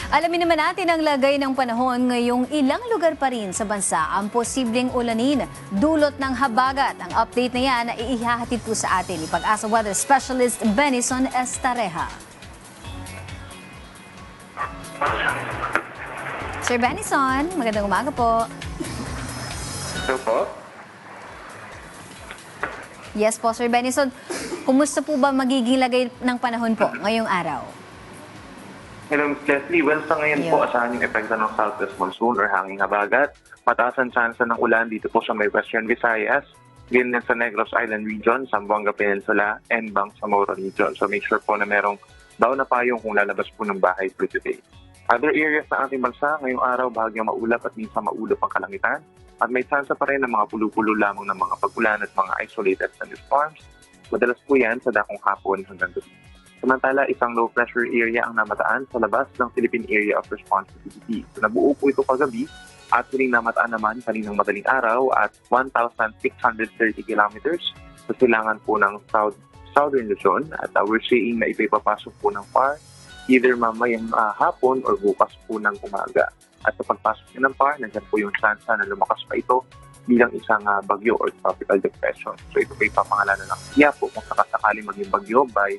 Alamin naman natin ang lagay ng panahon ngayong ilang lugar pa rin sa bansa ang posibleng ulanin dulot ng habagat. Ang update na yan na ihahatid po sa atin ni Pag-asa Weather Specialist Benison Estareja. Sir Benison, magandang umaga po. Hello po. Yes po, Sir Benison. Kumusta po ba magiging lagay ng panahon po ngayong araw? Hello, Ms. Leslie. Well, sa ngayon po, asahan yung epekto ng Southwest Monsoon or hanging habagat. Mataas ang tsansa ng ulan dito po sa may Western Visayas, ganyan sa Negros Island Region, Zamboanga Peninsula, and Bangsamoro Region. So make sure po na merong daw na payong kung lalabas po ng bahay for today. Other areas ng ating bansa, ngayong araw, bahagyang maulap at minsan maulap ang kalangitan. At may tsansa pa rin ng mga pulo-pulo lamang ng mga pag-ulan at mga isolated thunderstorms. Madalas po yan sa dakong hapon hanggang gabi. Samantala, isang low pressure area ang namataan sa labas ng Philippine Area of Responsibility. So, nabuo po ito kagabi at huling namataan naman kaninang madaling araw at 1,630 kilometers sa silangan po ng Southern Luzon. At we're seeing na ito'y papasok po ng far either mamayang hapon or bukas po ng umaga. At sa pagpasok niya ng far, nandiyan po yung chance na lumakas pa ito bilang isang bagyo or tropical depression. So ito po ipapangalanan ng Quiapo kung sakasakali maging bagyo by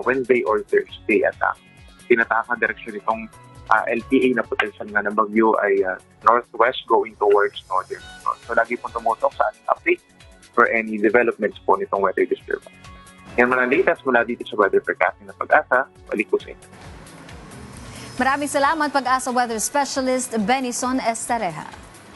Wednesday or Thursday. At tinataakan direksyon itong LPA na potential nga ng bagyo ay northwest going towards northern. So lagi pong tumutok sa ating update for any developments po nitong weather disturbance. Yan man ang latest mula dito sa Weather Forecasting ng Pag-asa. Balik po sa inyo. Maraming salamat, Pag-asa Weather Specialist Benison Estareja.